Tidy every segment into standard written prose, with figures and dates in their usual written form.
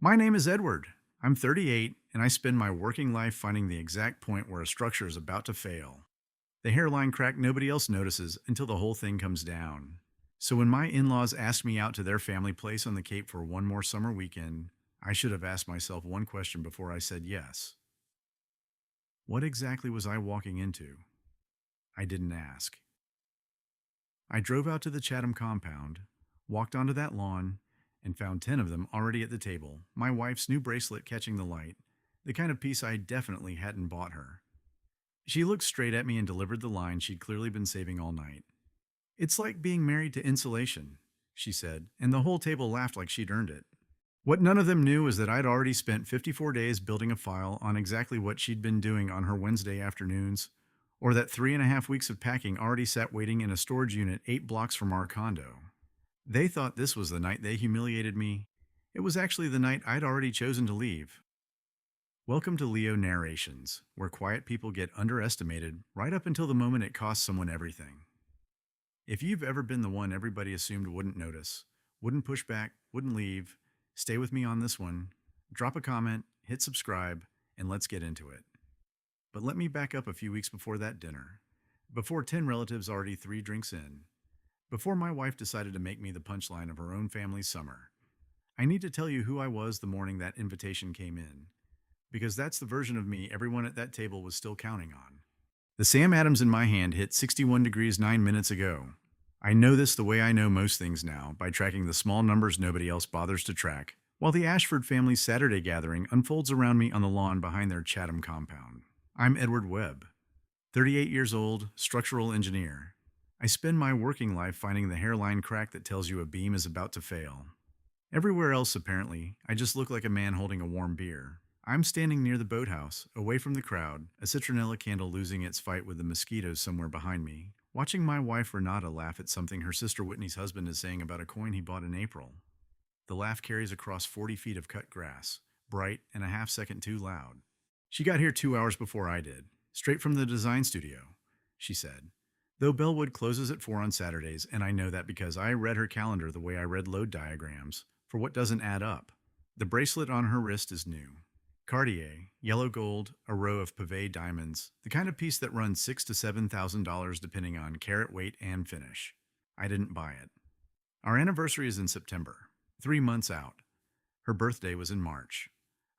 My name is Edward. I'm 38, and I spend my working life finding the exact point where a structure is about to fail. The hairline crack nobody else notices until the whole thing comes down. So when my in laws asked me out to their family place on the Cape for one more summer weekend, I should have asked myself one question before I said yes. What exactly was I walking into? I didn't ask. I drove out to the Chatham compound, walked onto that lawn, and found 10 of them already at the table, my wife's new bracelet catching the light, the kind of piece I definitely hadn't bought her. She looked straight at me and delivered the line she'd clearly been saving all night. "It's like being married to insulation," she said, and the whole table laughed like she'd earned it. What none of them knew was that I'd already spent 54 days building a file on exactly what she'd been doing on her Wednesday afternoons, or that 3.5 weeks of packing already sat waiting in a storage unit 8 blocks from our condo. They thought this was the night they humiliated me. It was actually the night I'd already chosen to leave. Welcome to Leo Narrations, where quiet people get underestimated right up until the moment it costs someone everything. If you've ever been the one everybody assumed wouldn't notice, wouldn't push back, wouldn't leave, stay with me on this one, drop a comment, hit subscribe, and let's get into it. But let me back up a few weeks before that dinner, before 10 relatives already 3 drinks in, before my wife decided to make me the punchline of her own family's summer. I need to tell you who I was the morning that invitation came in, because that's the version of me everyone at that table was still counting on. The Sam Adams in my hand hit 61 degrees 9 minutes ago. I know this the way I know most things now, by tracking the small numbers nobody else bothers to track, while the Ashford family's Saturday gathering unfolds around me on the lawn behind their Chatham compound. I'm Edward Webb, 38 years old, structural engineer. I spend my working life finding the hairline crack that tells you a beam is about to fail. Everywhere else, apparently, I just look like a man holding a warm beer. I'm standing near the boathouse, away from the crowd, a citronella candle losing its fight with the mosquitoes somewhere behind me, watching my wife Renata laugh at something her sister Whitney's husband is saying about a coin he bought in April. The laugh carries across 40 feet of cut grass, bright and a half second too loud. "She got here 2 hours before I did, straight from the design studio," she said. Though Bellwood closes at 4 on Saturdays, and I know that because I read her calendar the way I read load diagrams, for what doesn't add up. The bracelet on her wrist is new. Cartier, yellow gold, a row of pavé diamonds, the kind of piece that runs $6,000 to $7,000 depending on carat weight and finish. I didn't buy it. Our anniversary is in September, 3 months out. Her birthday was in March.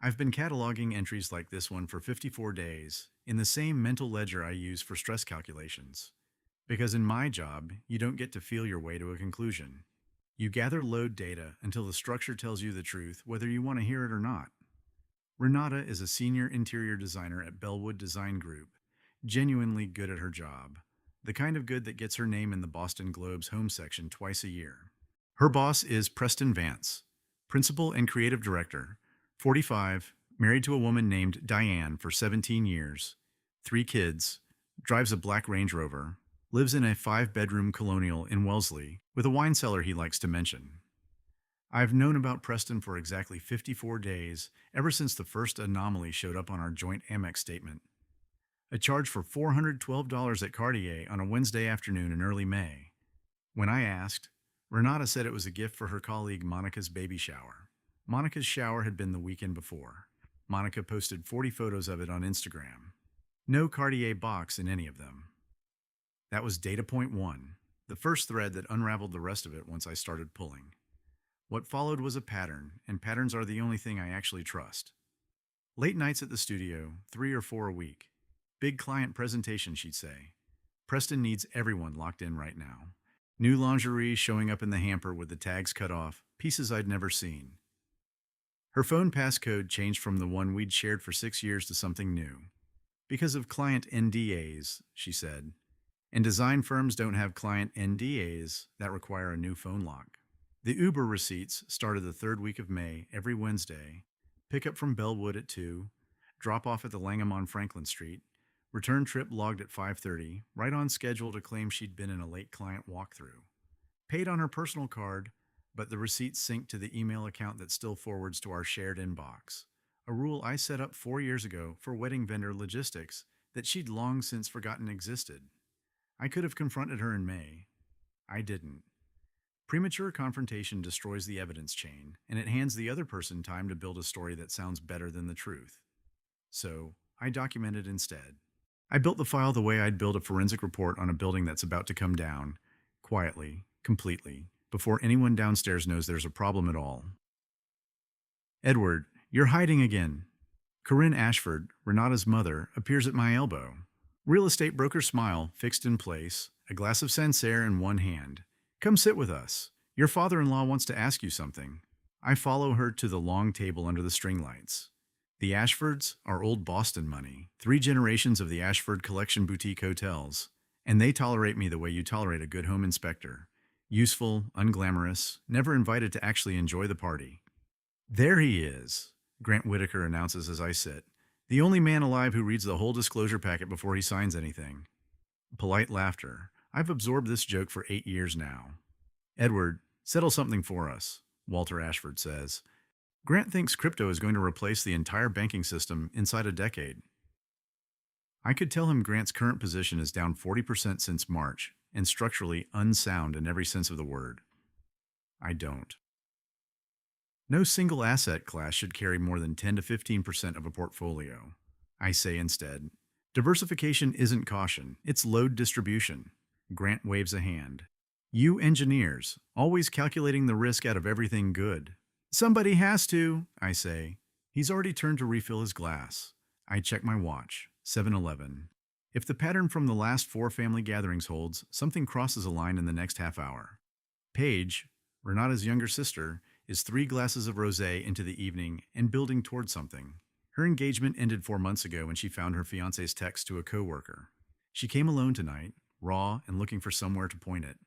I've been cataloging entries like this one for 54 days, in the same mental ledger I use for stress calculations. Because in my job, you don't get to feel your way to a conclusion. You gather load data until the structure tells you the truth, whether you want to hear it or not. Renata is a senior interior designer at Bellwood Design Group, genuinely good at her job, the kind of good that gets her name in the Boston Globe's home section twice a year. Her boss is Preston Vance, principal and creative director, 45, married to a woman named Diane for 17 years, 3 kids, drives a black Range Rover, lives in a 5-bedroom colonial in Wellesley with a wine cellar he likes to mention. I've known about Preston for exactly 54 days, ever since the first anomaly showed up on our joint Amex statement. A charge for $412 at Cartier on a Wednesday afternoon in early May. When I asked, Renata said it was a gift for her colleague Monica's baby shower. Monica's shower had been the weekend before. Monica posted 40 photos of it on Instagram. No Cartier box in any of them. That was data point 1, the first thread that unraveled the rest of it once I started pulling. What followed was a pattern, and patterns are the only thing I actually trust. Late nights at the studio, 3 or 4 a week. Big client presentation, she'd say. Preston needs everyone locked in right now. New lingerie showing up in the hamper with the tags cut off, pieces I'd never seen. Her phone passcode changed from the one we'd shared for 6 years to something new. Because of client NDAs, she said. And design firms don't have client NDAs that require a new phone lock. The Uber receipts started the 3rd week of May every Wednesday, pick up from Bellwood at 2, drop off at the Langham on Franklin Street, return trip logged at 5:30, right on schedule to claim she'd been in a late client walkthrough. Paid on her personal card, but the receipts sync to the email account that still forwards to our shared inbox, a rule I set up 4 years ago for wedding vendor logistics that she'd long since forgotten existed. I could have confronted her in May. I didn't. Premature confrontation destroys the evidence chain, and it hands the other person time to build a story that sounds better than the truth. So, I documented instead. I built the file the way I'd build a forensic report on a building that's about to come down, quietly, completely, before anyone downstairs knows there's a problem at all. Edward, you're hiding again. Corinne Ashford, Renata's mother, appears at my elbow. Real estate broker smile, fixed in place, a glass of Sancerre in one hand. Come sit with us. Your father-in-law wants to ask you something. I follow her to the long table under the string lights. The Ashfords are old Boston money, 3 generations of the Ashford Collection boutique hotels, and they tolerate me the way you tolerate a good home inspector. Useful, unglamorous, never invited to actually enjoy the party. There he is, Grant Whitaker announces as I sit. The only man alive who reads the whole disclosure packet before he signs anything. Polite laughter. I've absorbed this joke for 8 years now. Edward, settle something for us, Walter Ashford says. Grant thinks crypto is going to replace the entire banking system inside a decade. I could tell him Grant's current position is down 40% since March, and structurally unsound in every sense of the word. I don't. No single asset class should carry more than 10 to 15% of a portfolio. I say instead, diversification isn't caution, it's load distribution. Grant waves a hand. You engineers, always calculating the risk out of everything good. Somebody has to, I say. He's already turned to refill his glass. I check my watch, 7:11. If the pattern from the last 4 family gatherings holds, something crosses a line in the next half hour. Paige, Renata's younger sister, is 3 glasses of rosé into the evening and building toward something. Her engagement ended 4 months ago when she found her fiancé's text to a coworker. She came alone tonight, raw and looking for somewhere to point it.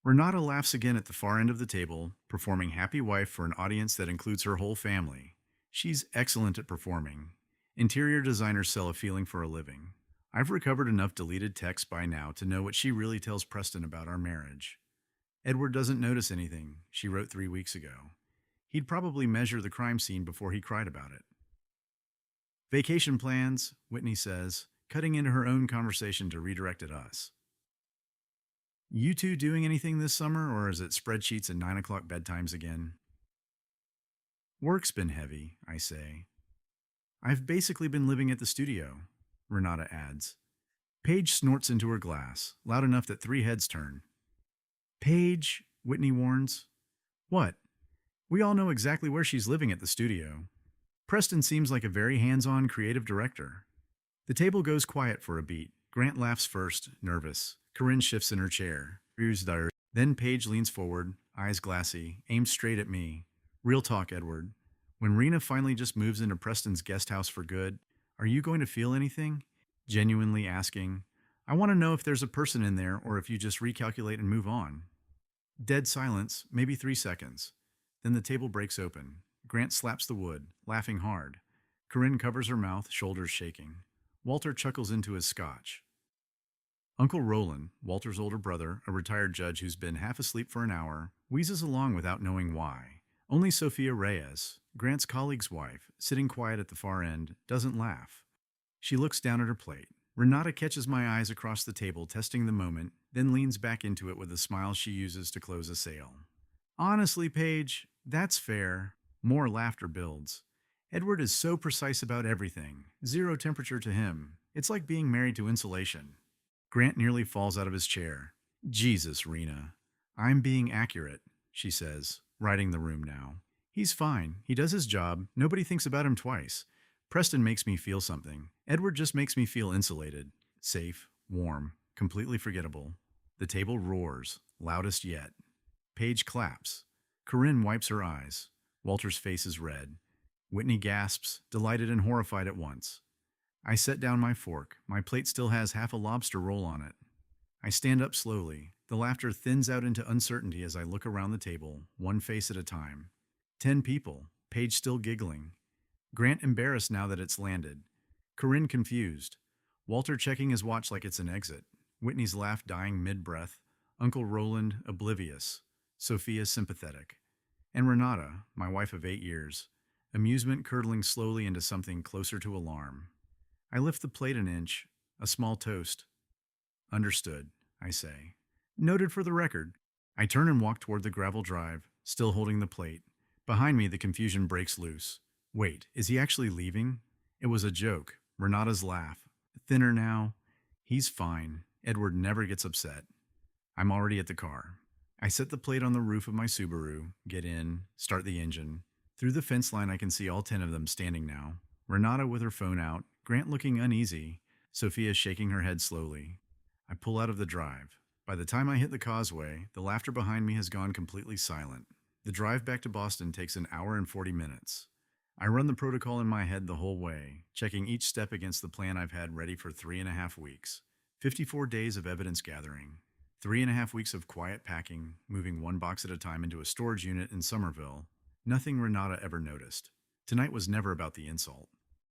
Renata laughs again at the far end of the table, performing happy wife for an audience that includes her whole family. She's excellent at performing. Interior designers sell a feeling for a living. I've recovered enough deleted texts by now to know what she really tells Preston about our marriage. Edward doesn't notice anything, she wrote 3 weeks ago. He'd probably measure the crime scene before he cried about it. Vacation plans, Whitney says, cutting into her own conversation to redirect at us. You two doing anything this summer, or is it spreadsheets and 9 o'clock bedtimes again? Work's been heavy, I say. I've basically been living at the studio, Renata adds. Paige snorts into her glass, loud enough that 3 heads turn. Paige, Whitney warns. What? We all know exactly where she's living at the studio. Preston seems like a very hands-on creative director. The table goes quiet for a beat. Grant laughs first, nervous. Corinne shifts in her chair. Then Paige leans forward, eyes glassy, aims straight at me. Real talk, Edward. When Rena finally just moves into Preston's guest house for good, are you going to feel anything? Genuinely asking. I want to know if there's a person in there or if you just recalculate and move on. Dead silence, maybe 3 seconds. Then the table breaks open. Grant slaps the wood, laughing hard. Corinne covers her mouth, shoulders shaking. Walter chuckles into his scotch. Uncle Roland, Walter's older brother, a retired judge who's been half asleep for an hour, wheezes along without knowing why. Only Sophia Reyes, Grant's colleague's wife, sitting quiet at the far end, doesn't laugh. She looks down at her plate. Renata catches my eyes across the table, testing the moment, then leans back into it with a smile she uses to close a sale. Honestly, Paige, that's fair. More laughter builds. Edward is so precise about everything. 0 temperature to him. It's like being married to insulation. Grant nearly falls out of his chair. Jesus, Rena. I'm being accurate, she says, riding the room now. He's fine. He does his job. Nobody thinks about him twice. Preston makes me feel something. Edward just makes me feel insulated. Safe, warm, completely forgettable. The table roars, loudest yet. Paige claps. Corinne wipes her eyes. Walter's face is red. Whitney gasps, delighted and horrified at once. I set down my fork. My plate still has half a lobster roll on it. I stand up slowly. The laughter thins out into uncertainty as I look around the table, one face at a time. 10 people, Paige still giggling. Grant embarrassed now that it's landed. Corinne confused. Walter checking his watch like it's an exit. Whitney's laugh dying mid-breath. Uncle Roland oblivious. Sophia sympathetic. And Renata, my wife of 8 years. Amusement curdling slowly into something closer to alarm. I lift the plate an inch, a small toast. Understood, I say. Noted for the record. I turn and walk toward the gravel drive, still holding the plate. Behind me, the confusion breaks loose. Wait, is he actually leaving? It was a joke. Renata's laugh. Thinner now. He's fine. Edward never gets upset. I'm already at the car. I set the plate on the roof of my Subaru, get in, start the engine. Through the fence line, I can see all 10 of them standing now. Renata with her phone out, Grant looking uneasy, Sophia shaking her head slowly. I pull out of the drive. By the time I hit the causeway, the laughter behind me has gone completely silent. The drive back to Boston takes an hour and 40 minutes. I run the protocol in my head the whole way, checking each step against the plan I've had ready for 3.5 weeks. 54 days of evidence gathering. 3.5 weeks of quiet packing, moving one box at a time into a storage unit in Somerville. Nothing Renata ever noticed. Tonight was never about the insult.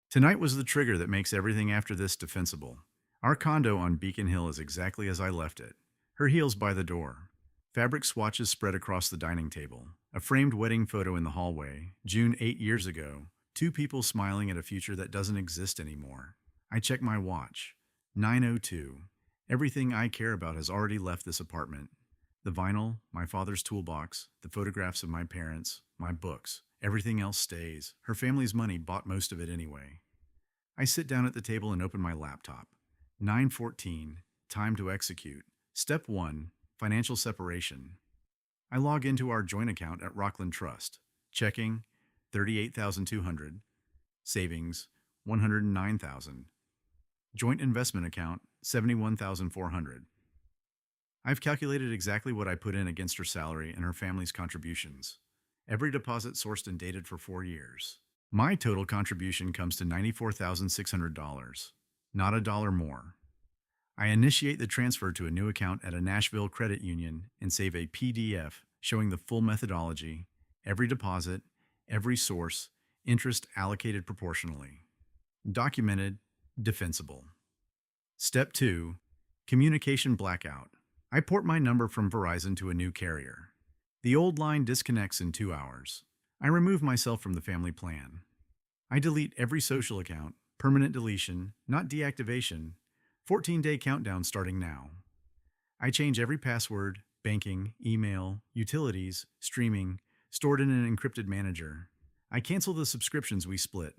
Tonight was the trigger that makes everything after this defensible. Our condo on Beacon Hill is exactly as I left it. Her heels by the door. Fabric swatches spread across the dining table. A framed wedding photo in the hallway. June 8 years ago. 2 people smiling at a future that doesn't exist anymore. I check my watch. 9:02. Everything I care about has already left this apartment. The vinyl, my father's toolbox, the photographs of my parents, my books. Everything else stays. Her family's money bought most of it anyway. I sit down at the table and open my laptop. 9:14. Time to execute. Step 1. Financial separation. I log into our joint account at Rockland Trust. Checking, $38,200. Savings, $109,000. Joint investment account, $71,400. I've calculated exactly what I put in against her salary and her family's contributions. Every deposit sourced and dated for 4 years. My total contribution comes to $94,600. Not a dollar more. I initiate the transfer to a new account at a Nashville credit union and save a PDF showing the full methodology, every deposit, every source, interest allocated proportionally. Documented, defensible. Step 2. Communication blackout. I port my number from Verizon to a new carrier. The old line disconnects in 2 hours. I remove myself from the family plan. I delete every social account, permanent deletion, not deactivation, 14-day countdown starting now. I change every password, banking, email, utilities, streaming, stored in an encrypted manager. I cancel the subscriptions we split.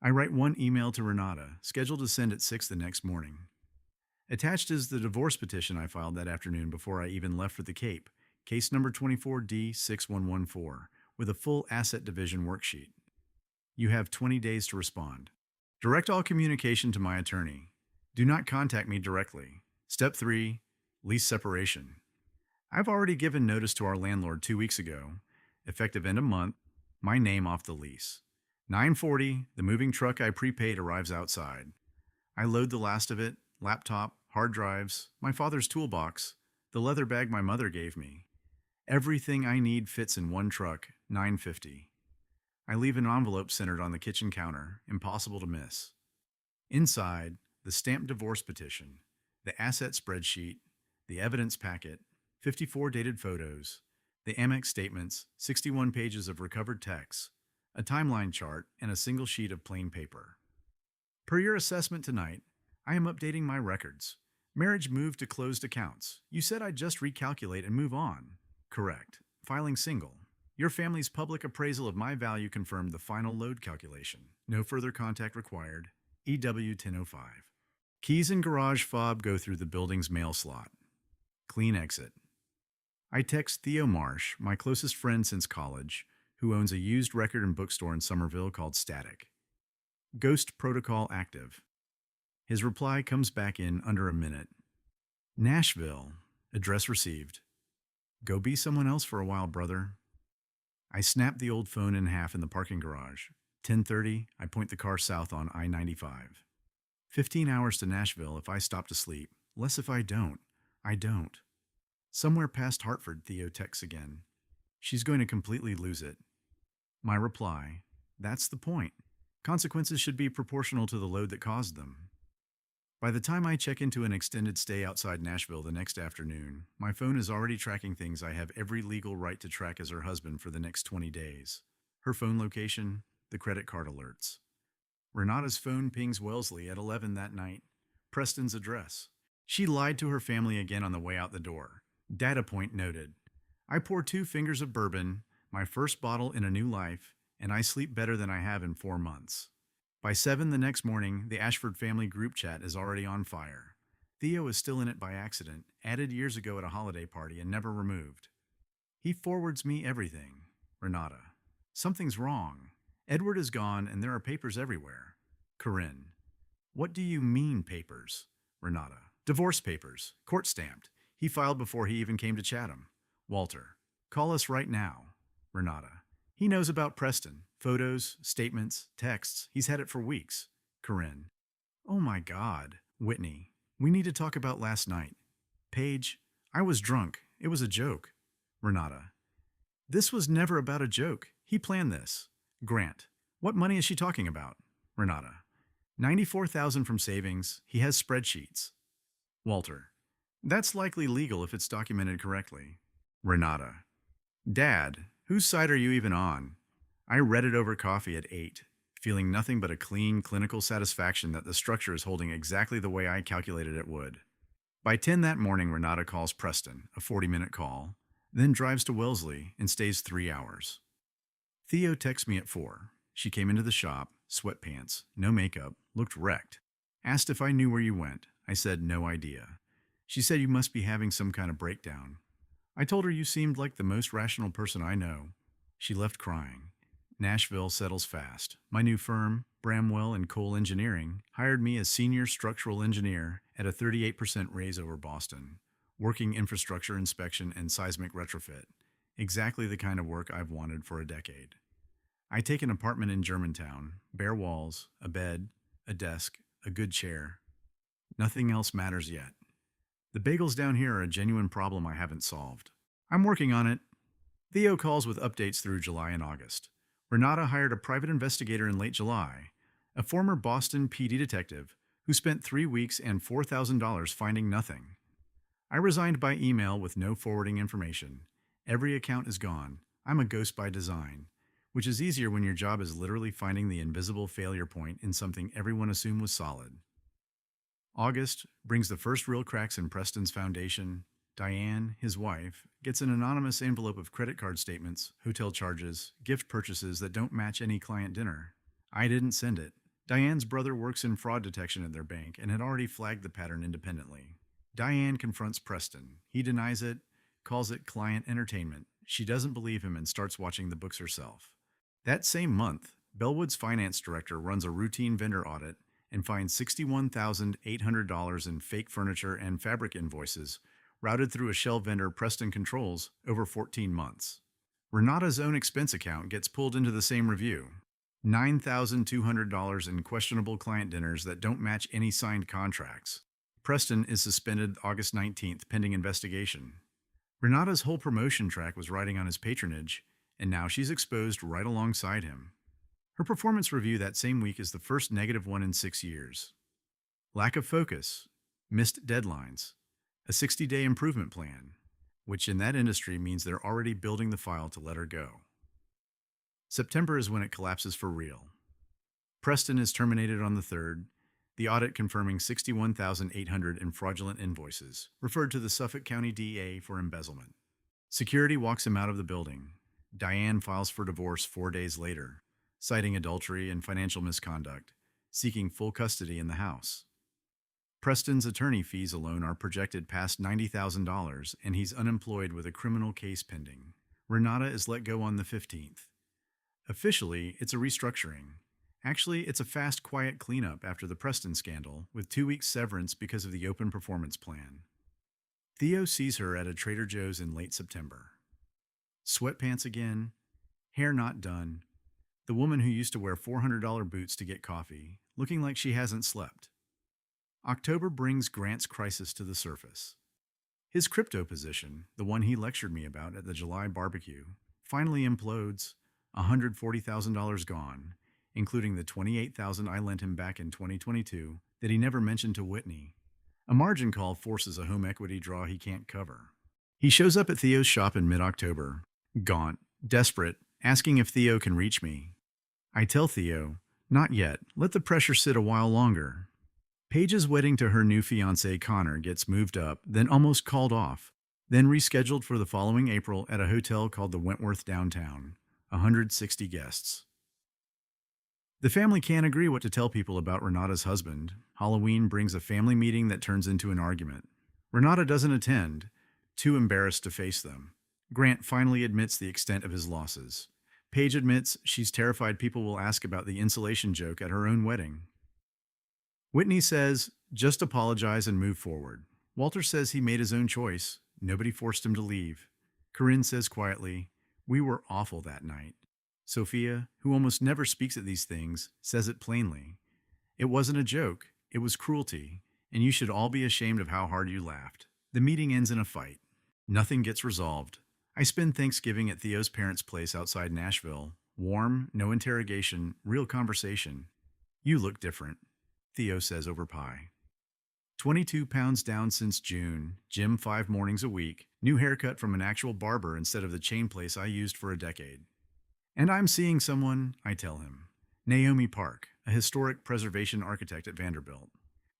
I write one email to Renata, scheduled to send at 6 the next morning. Attached is the divorce petition I filed that afternoon before I even left for the Cape, case number 24D6114, with a full asset division worksheet. You have 20 days to respond. Direct all communication to my attorney. Do not contact me directly. Step 3. Lease separation. I've already given notice to our landlord 2 weeks ago. Effective end of month, my name off the lease. 9:40, the moving truck I prepaid arrives outside. I load the last of it, laptop, hard drives, my father's toolbox, the leather bag my mother gave me. Everything I need fits in one truck, 950. I leave an envelope centered on the kitchen counter, impossible to miss. Inside, the stamped divorce petition, the asset spreadsheet, the evidence packet, 54 dated photos, the Amex statements, 61 pages of recovered texts, a timeline chart, and a single sheet of plain paper. Per your assessment tonight, I am updating my records. Marriage moved to closed accounts. You said I'd just recalculate and move on. Correct. Filing single. Your family's public appraisal of my value confirmed the final load calculation. No further contact required. EW 1005. Keys and garage fob go through the building's mail slot. Clean exit. I text Theo Marsh, my closest friend since college, who owns a used record and bookstore in Somerville called Static. Ghost protocol active. His reply comes back in under a minute. Nashville. Address received. Go be someone else for a while, brother. I snap the old phone in half in the parking garage. 10:30, I point the car south on I-95. 15 hours to Nashville if I stop to sleep. Less if I don't. I don't. Somewhere past Hartford, Theo texts again. She's going to completely lose it. My reply, that's the point. Consequences should be proportional to the load that caused them. By the time I check into an extended stay outside Nashville the next afternoon, my phone is already tracking things I have every legal right to track as her husband for the next 20 days. Her phone location, the credit card alerts. Renata's phone pings Wellesley at 11 that night. Preston's address. She lied to her family again on the way out the door. Data point noted. I pour 2 fingers of bourbon, my first bottle in a new life, and I sleep better than I have in 4 months. By 7 the next morning, the Ashford family group chat is already on fire. Theo is still in it by accident, added years ago at a holiday party and never removed. He forwards me everything. Renata. Something's wrong. Edward is gone and there are papers everywhere. Corinne. What do you mean papers? Renata. Divorce papers. Court stamped. He filed before he even came to Chatham. Walter. Call us right now. Renata. He knows about Preston. Photos, statements, texts. He's had it for weeks. Corinne. Oh my God. Whitney. We need to talk about last night. Paige. I was drunk. It was a joke. Renata. This was never about a joke. He planned this. Grant. What money is she talking about? Renata. 94,000 from savings. He has spreadsheets. Walter. That's likely legal if it's documented correctly. Renata. Dad, whose side are you even on? I read it over coffee at 8, feeling nothing but a clean, clinical satisfaction that the structure is holding exactly the way I calculated it would. By 10 that morning, Renata calls Preston, a 40-minute call, then drives to Wellesley and stays 3 hours. Theo texts me at 4. She came into the shop, sweatpants, no makeup, looked wrecked. Asked if I knew where you went. I said no idea. She said you must be having some kind of breakdown. I told her you seemed like the most rational person I know. She left crying. Nashville settles fast. My new firm, Bramwell and Cole Engineering, hired me as senior structural engineer at a 38% raise over Boston, working infrastructure inspection and seismic retrofit. Exactly the kind of work I've wanted for a decade. I take an apartment in Germantown, bare walls, a bed, a desk, a good chair. Nothing else matters yet. The bagels down here are a genuine problem I haven't solved. I'm working on it. Theo calls with updates through July and August. Renata hired a private investigator in late July, a former Boston PD detective who spent 3 weeks and $4,000 finding nothing. I resigned by email with no forwarding information. Every account is gone. I'm a ghost by design, which is easier when your job is literally finding the invisible failure point in something everyone assumed was solid. August brings the first real cracks in Preston's foundation. Diane, his wife, gets an anonymous envelope of credit card statements, hotel charges, gift purchases that don't match any client dinner. I didn't send it. Diane's brother works in fraud detection at their bank and had already flagged the pattern independently. Diane confronts Preston. He denies it, calls it client entertainment. She doesn't believe him and starts watching the books herself. That same month, Bellwood's finance director runs a routine vendor audit and finds $61,800 in fake furniture and fabric invoices routed through a shell vendor Preston controls over 14 months. Renata's own expense account gets pulled into the same review. $9,200 in questionable client dinners that don't match any signed contracts. Preston is suspended August 19th pending investigation. Renata's whole promotion track was riding on his patronage, and now she's exposed right alongside him. Her performance review that same week is the first negative one in 6 years. Lack of focus, missed deadlines, a 60-day improvement plan, which in that industry means they're already building the file to let her go. September is when it collapses for real. Preston is terminated on the 3rd, the audit confirming $61,800 in fraudulent invoices, referred to the Suffolk County DA for embezzlement. Security walks him out of the building. Diane files for divorce 4 days later, citing adultery and financial misconduct, seeking full custody in the house. Preston's attorney fees alone are projected past $90,000, and he's unemployed with a criminal case pending. Renata is let go on the 15th. Officially, it's a restructuring. Actually, it's a fast, quiet cleanup after the Preston scandal, with 2 weeks severance because of the open performance plan. Theo sees her at a Trader Joe's in late September. Sweatpants again, hair not done, the woman who used to wear $400 boots to get coffee, looking like she hasn't slept. October brings Grant's crisis to the surface. His crypto position, the one he lectured me about at the July barbecue, finally implodes, $140,000 gone, including the $28,000 I lent him back in 2022 that he never mentioned to Whitney. A margin call forces a home equity draw he can't cover. He shows up at Theo's shop in mid-October, gaunt, desperate, asking if Theo can reach me. I tell Theo, not yet, let the pressure sit a while longer. Paige's wedding to her new fiancé Connor gets moved up, then almost called off. then rescheduled for the following April at a hotel called the Wentworth downtown. 160 guests. The family can't agree what to tell people about Renata's husband. Halloween brings a family meeting that turns into an argument. Renata doesn't attend, too embarrassed to face them. Grant finally admits the extent of his losses. Paige admits she's terrified people will ask about the insulation joke at her own wedding. Whitney says, just apologize and move forward. Walter says he made his own choice. Nobody forced him to leave. Corinne says quietly, we were awful that night. Sophia, who almost never speaks at these things, says it plainly. It wasn't a joke, it was cruelty, and you should all be ashamed of how hard you laughed. The meeting ends in a fight. Nothing gets resolved. I spend Thanksgiving at Theo's parents' place outside Nashville. Warm, no interrogation, real conversation. You look different, Theo says over pie. 22 pounds down since June, gym 5 mornings a week, new haircut from an actual barber instead of the chain place I used for a decade. And I'm seeing someone, I tell him. Naomi Park, a historic preservation architect at Vanderbilt.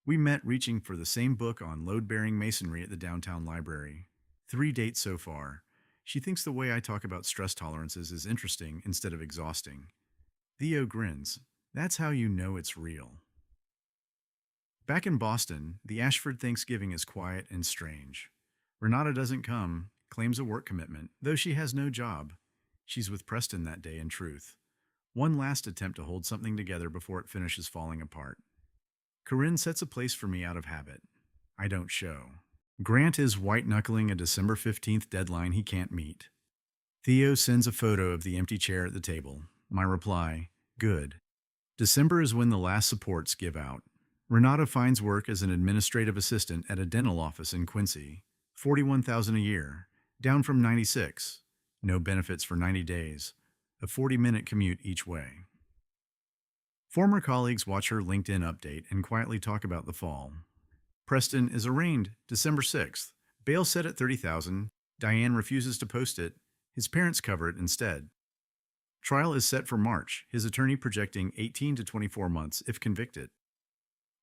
We met reaching for the same book on load-bearing masonry at the downtown library. 3 dates so far. She thinks the way I talk about stress tolerances is interesting instead of exhausting. Theo grins. That's how you know it's real. Back in Boston, the Ashford Thanksgiving is quiet and strange. Renata doesn't come, claims a work commitment, though she has no job. She's with Preston that day in truth. One last attempt to hold something together before it finishes falling apart. Corinne sets a place for me out of habit. I don't show. Grant is white-knuckling a December 15th deadline he can't meet. Theo sends a photo of the empty chair at the table. My reply, good. December is when the last supports give out. Renata finds work as an administrative assistant at a dental office in Quincy. $41,000 a year, down from $96,000. No benefits for 90 days. A 40-minute commute each way. Former colleagues watch her LinkedIn update and quietly talk about the fall. Preston is arraigned December 6th. Bail set at $30,000. Diane refuses to post it. His parents cover it instead. Trial is set for March, his attorney projecting 18 to 24 months if convicted.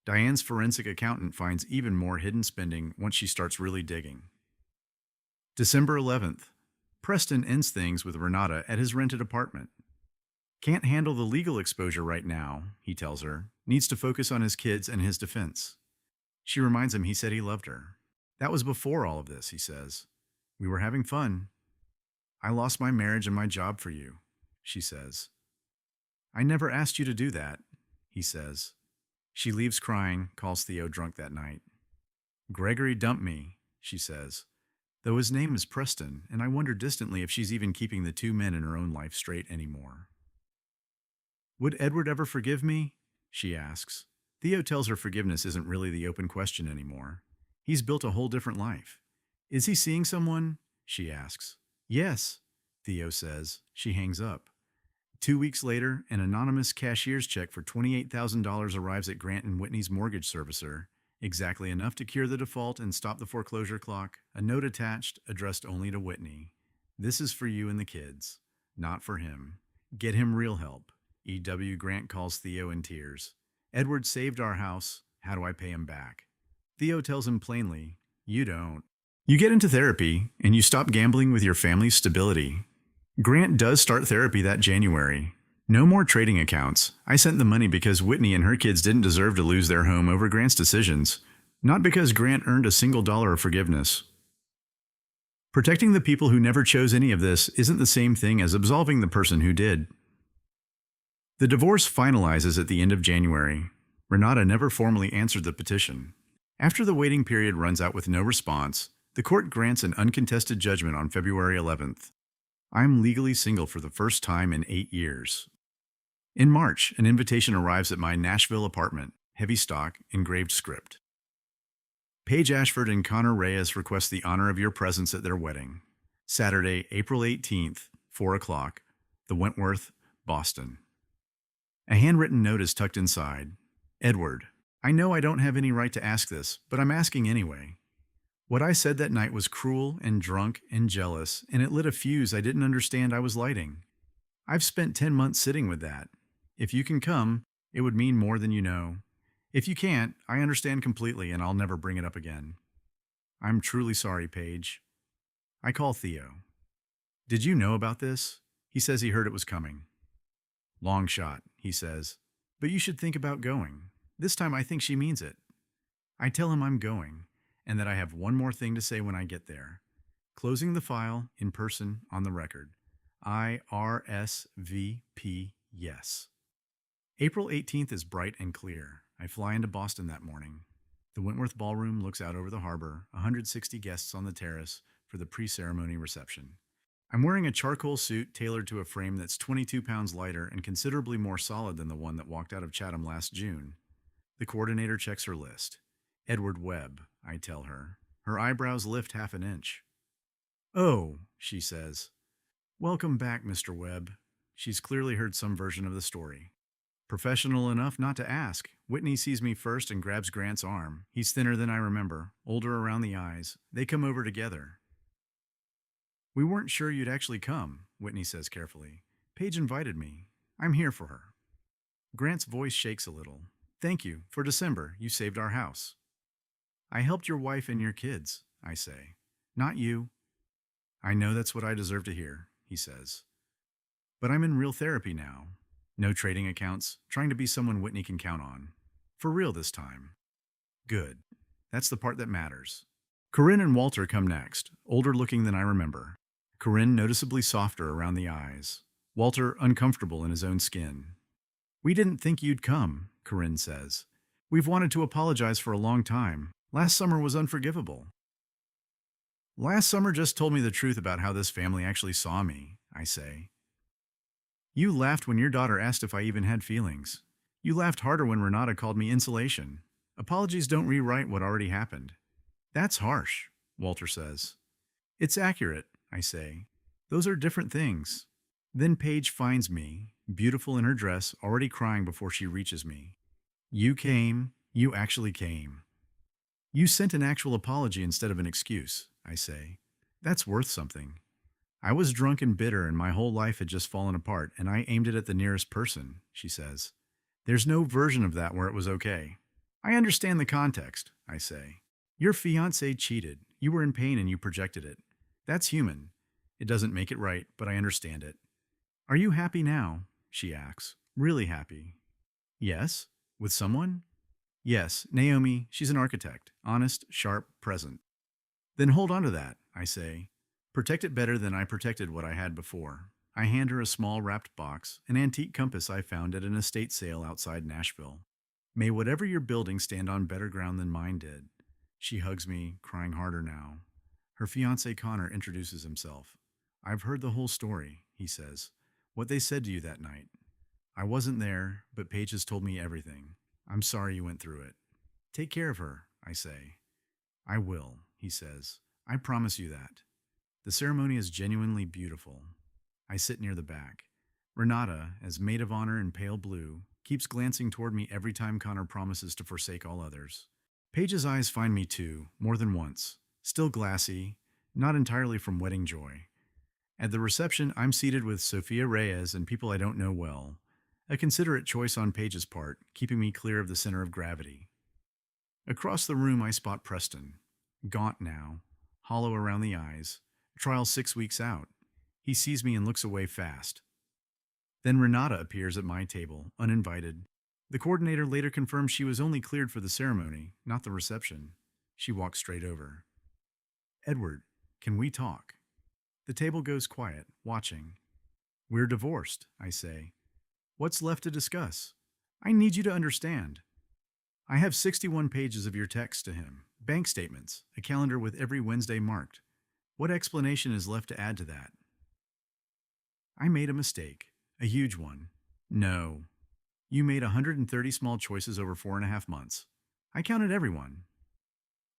Diane's forensic accountant finds even more hidden spending once she starts really digging. December 11th. Preston ends things with Renata at his rented apartment. Can't handle the legal exposure right now, he tells her. Needs to focus on his kids and his defense. She reminds him he said he loved her. That was before all of this, he says. We were having fun. I lost my marriage and my job for you, she says. I never asked you to do that, he says. She leaves crying, calls Theo drunk that night. Gregory dumped me, she says. Though his name is Preston, and I wonder distantly if she's even keeping the 2 men in her own life straight anymore. Would Edward ever forgive me? She asks. Theo tells her forgiveness isn't really the open question anymore. He's built a whole different life. Is he seeing someone? She asks. Yes, Theo says. She hangs up. 2 weeks later, an anonymous cashier's check for $28,000 arrives at Grant and Whitney's mortgage servicer. Exactly enough to cure the default and stop the foreclosure clock. A note attached, addressed only to Whitney. This is for you and the kids. Not for him. Get him real help. E.W. Grant calls Theo in tears. Edward saved our house. How do I pay him back? Theo tells him plainly, you don't. You get into therapy, and you stop gambling with your family's stability. Grant does start therapy that January. No more trading accounts. I sent the money because Whitney and her kids didn't deserve to lose their home over Grant's decisions, not because Grant earned a single dollar of forgiveness. Protecting the people who never chose any of this isn't the same thing as absolving the person who did. The divorce finalizes at the end of January. Renata never formally answered the petition. After the waiting period runs out with no response, the court grants an uncontested judgment on February 11th. I'm legally single for the first time in 8 years. In March, an invitation arrives at my Nashville apartment, heavy stock, engraved script. Paige Ashford and Connor Reyes request the honor of your presence at their wedding. Saturday, April 18th, 4 o'clock, the Wentworth, Boston. A handwritten note is tucked inside. Edward, I know I don't have any right to ask this, but I'm asking anyway. What I said that night was cruel and drunk and jealous, and it lit a fuse I didn't understand I was lighting. I've spent 10 months sitting with that. If you can come, it would mean more than you know. If you can't, I understand completely and I'll never bring it up again. I'm truly sorry, Paige. I call Theo. Did you know about this? He says he heard it was coming. Long shot, he says. But you should think about going. This time I think she means it. I tell him I'm going, and that I have one more thing to say when I get there. Closing the file, in person, on the record. IRSVP yes. April 18th is bright and clear. I fly into Boston that morning. The Wentworth Ballroom looks out over the harbor, 160 guests on the terrace for the pre-ceremony reception. I'm wearing a charcoal suit tailored to a frame that's 22 pounds lighter and considerably more solid than the one that walked out of Chatham last June. The coordinator checks her list. Edward Webb, I tell her. Her eyebrows lift half an inch. Oh, she says. Welcome back, Mr. Webb. She's clearly heard some version of the story. Professional enough not to ask, Whitney sees me first and grabs Grant's arm. He's thinner than I remember, older around the eyes. They come over together. We weren't sure you'd actually come, Whitney says carefully. Paige invited me. I'm here for her. Grant's voice shakes a little. Thank you. For December, you saved our house. I helped your wife and your kids, I say. Not you. I know that's what I deserve to hear, he says. But I'm in real therapy now. No trading accounts, trying to be someone Whitney can count on. For real this time. Good. That's the part that matters. Corinne and Walter come next, older looking than I remember. Corinne noticeably softer around the eyes. Walter uncomfortable in his own skin. We didn't think you'd come, Corinne says. We've wanted to apologize for a long time. Last summer was unforgivable. Last summer just told me the truth about how this family actually saw me, I say. You laughed when your daughter asked if I even had feelings. You laughed harder when Renata called me insulation. Apologies don't rewrite what already happened. That's harsh, Walter says. It's accurate, I say. Those are different things. Then Paige finds me, beautiful in her dress, already crying before she reaches me. You came. You actually came. You sent an actual apology instead of an excuse, I say. That's worth something. I was drunk and bitter and my whole life had just fallen apart and I aimed it at the nearest person, she says. There's no version of that where it was okay. I understand the context, I say. Your fiancé cheated. You were in pain and you projected it. That's human. It doesn't make it right, but I understand it. Are you happy now? She asks. Really happy. Yes? With someone? Yes, Naomi. She's an architect. Honest, sharp, present. Then hold on to that, I say. Protect it better than I protected what I had before. I hand her a small wrapped box, an antique compass I found at an estate sale outside Nashville. May whatever you're building stand on better ground than mine did. She hugs me, crying harder now. Her fiancé Connor introduces himself. I've heard the whole story, he says. What they said to you that night. I wasn't there, but Paige has told me everything. I'm sorry you went through it. Take care of her, I say. I will, he says. I promise you that. The ceremony is genuinely beautiful. I sit near the back. Renata, as maid of honor in pale blue, keeps glancing toward me every time Connor promises to forsake all others. Paige's eyes find me too, more than once. Still glassy, not entirely from wedding joy. At the reception, I'm seated with Sophia Reyes and people I don't know well. A considerate choice on Paige's part, keeping me clear of the center of gravity. Across the room, I spot Preston. Gaunt now, hollow around the eyes. Trial 6 weeks out. He sees me and looks away fast. Then Renata appears at my table, uninvited. The coordinator later confirms she was only cleared for the ceremony, not the reception. She walks straight over. Edward, can we talk? The table goes quiet, watching. We're divorced, I say. What's left to discuss? I need you to understand. I have 61 pages of your text to him, bank statements, a calendar with every Wednesday marked. What explanation is left to add to that? I made a mistake, a huge one. No. You made 130 small choices over 4.5 months. I counted everyone.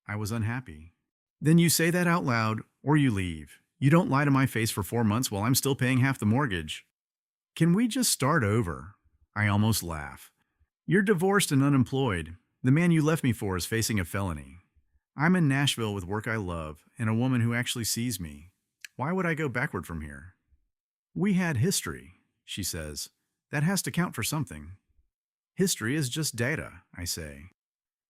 I was unhappy. Then you say that out loud, or you leave. You don't lie to my face for 4 months while I'm still paying half the mortgage. Can we just start over? I almost laugh. You're divorced and unemployed. The man you left me for is facing a felony. I'm in Nashville with work I love and a woman who actually sees me. Why would I go backward from here? We had history, she says. That has to count for something. History is just data, I say.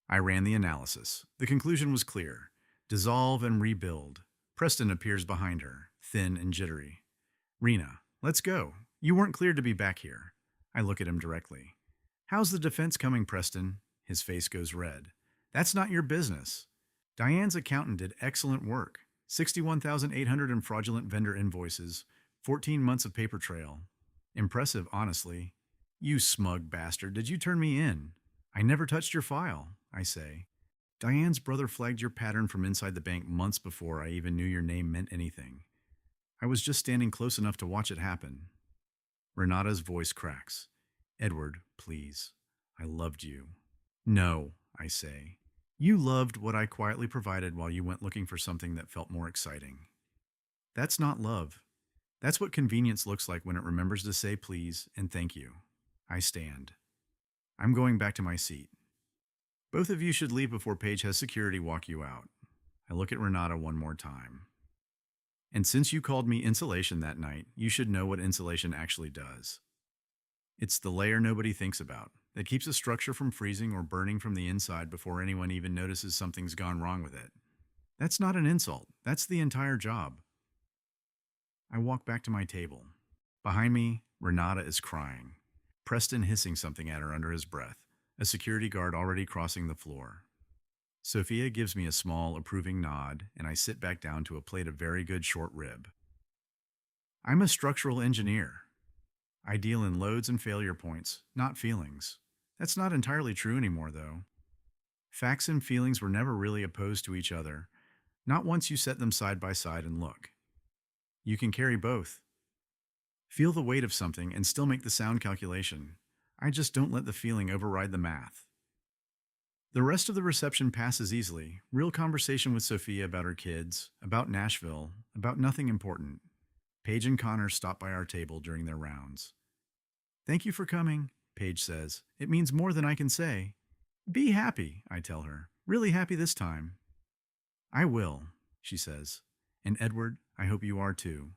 I ran the analysis. The conclusion was clear. Dissolve and rebuild. Preston appears behind her, thin and jittery. Rena, let's go. You weren't cleared to be back here. I look at him directly. How's the defense coming, Preston? His face goes red. That's not your business. Diane's accountant did excellent work. 61,800 in fraudulent vendor invoices, 14 months of paper trail. Impressive, honestly. You smug bastard, did you turn me in? I never touched your file, I say. Diane's brother flagged your pattern from inside the bank months before I even knew your name meant anything. I was just standing close enough to watch it happen. Renata's voice cracks. Edward, please. I loved you. No, I say. You loved what I quietly provided while you went looking for something that felt more exciting. That's not love. That's what convenience looks like when it remembers to say please and thank you. I stand. I'm going back to my seat. Both of you should leave before Paige has security walk you out. I look at Renata one more time. And since you called me insulation that night, you should know what insulation actually does. It's the layer nobody thinks about that keeps a structure from freezing or burning from the inside before anyone even notices something's gone wrong with it. That's not an insult. That's the entire job. I walk back to my table. Behind me, Renata is crying. Preston hissing something at her under his breath, a security guard already crossing the floor. Sophia gives me a small, approving nod, and I sit back down to a plate of very good short rib. I'm a structural engineer. I deal in loads and failure points, not feelings. That's not entirely true anymore, though. Facts and feelings were never really opposed to each other, not once you set them side by side and look. You can carry both. Feel the weight of something and still make the sound calculation. I just don't let the feeling override the math. The rest of the reception passes easily. Real conversation with Sophia about her kids, about Nashville, about nothing important. Paige and Connor stop by our table during their rounds. Thank you for coming, Paige says. It means more than I can say. Be happy, I tell her. Really happy this time. I will, she says. And Edward, I hope you are too.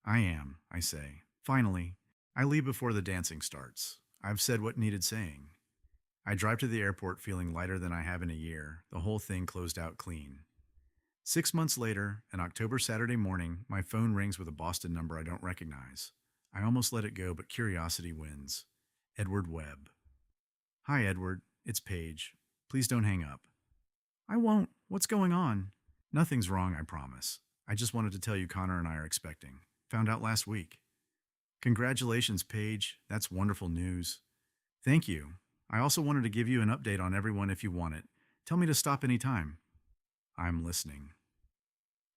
I am, I say. Finally, I leave before the dancing starts. I've said what needed saying. I drive to the airport feeling lighter than I have in a year, the whole thing closed out clean. 6 months later, an October Saturday morning, my phone rings with a Boston number I don't recognize. I almost let it go, but curiosity wins. Edward Webb. Hi, Edward. It's Paige. Please don't hang up. I won't. What's going on? Nothing's wrong, I promise. I just wanted to tell you Connor and I are expecting. Found out last week. Congratulations, Paige. That's wonderful news. Thank you. I also wanted to give you an update on everyone if you want it. Tell me to stop any time. I'm listening.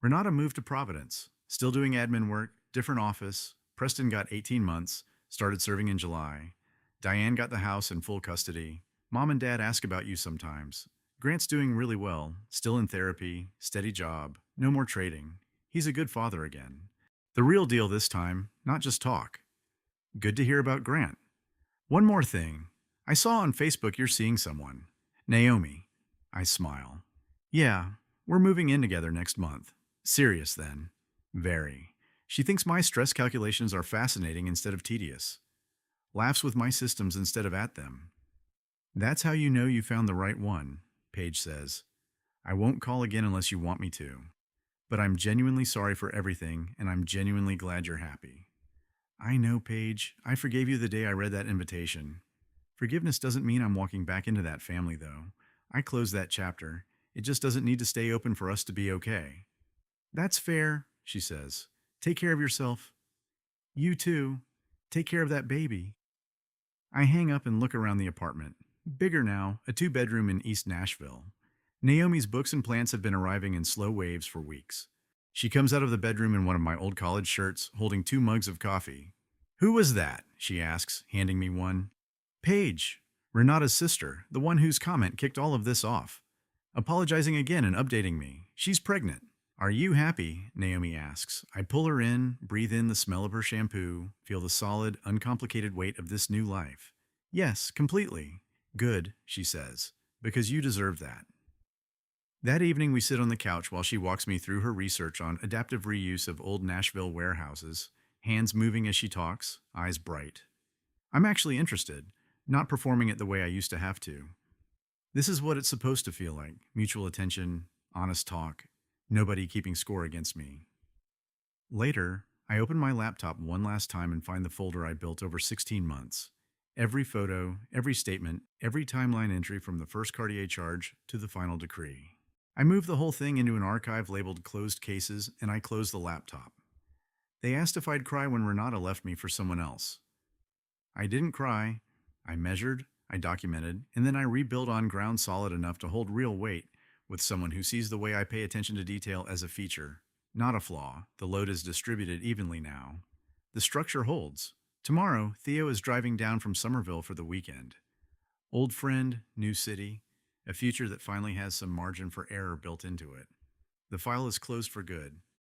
Renata moved to Providence. Still doing admin work, different office. Preston got 18 months, started serving in July. Diane got the house in full custody. Mom and Dad ask about you sometimes. Grant's doing really well, still in therapy, steady job, no more trading. He's a good father again. The real deal this time, not just talk. Good to hear about Grant. One more thing. I saw on Facebook you're seeing someone. Naomi. I smile. Yeah, we're moving in together next month. Serious then. Very. She thinks my stress calculations are fascinating instead of tedious. Laughs with my systems instead of at them. That's how you know you found the right one, Paige says. I won't call again unless you want me to. But I'm genuinely sorry for everything, and I'm genuinely glad you're happy. I know, Paige. I forgave you the day I read that invitation. Forgiveness doesn't mean I'm walking back into that family, though. I closed that chapter. It just doesn't need to stay open for us to be okay. That's fair, she says. Take care of yourself. You too. Take care of that baby. I hang up and look around the apartment. Bigger now, a 2-bedroom in East Nashville. Naomi's books and plants have been arriving in slow waves for weeks. She comes out of the bedroom in one of my old college shirts, holding 2 mugs of coffee. Who was that? She asks, handing me one. Paige, Renata's sister, the one whose comment kicked all of this off. Apologizing again and updating me. She's pregnant. Are you happy? Naomi asks. I pull her in, breathe in the smell of her shampoo, feel the solid, uncomplicated weight of this new life. Yes, completely. Good, she says, because you deserve that. That evening we sit on the couch while she walks me through her research on adaptive reuse of old Nashville warehouses, hands moving as she talks, eyes bright. I'm actually interested, not performing it the way I used to have to. This is what it's supposed to feel like, mutual attention, honest talk. Nobody keeping score against me. Later, I open my laptop one last time and find the folder I built over 16 months. Every photo, every statement, every timeline entry from the first Cartier charge to the final decree. I move the whole thing into an archive labeled closed cases and I close the laptop. They asked if I'd cry when Renata left me for someone else. I didn't cry. I measured, I documented, and then I rebuilt on ground solid enough to hold real weight with someone who sees the way I pay attention to detail as a feature, not a flaw. The load is distributed evenly now. The structure holds. Tomorrow, Theo is driving down from Somerville for the weekend. Old friend, new city, a future that finally has some margin for error built into it. The file is closed for good.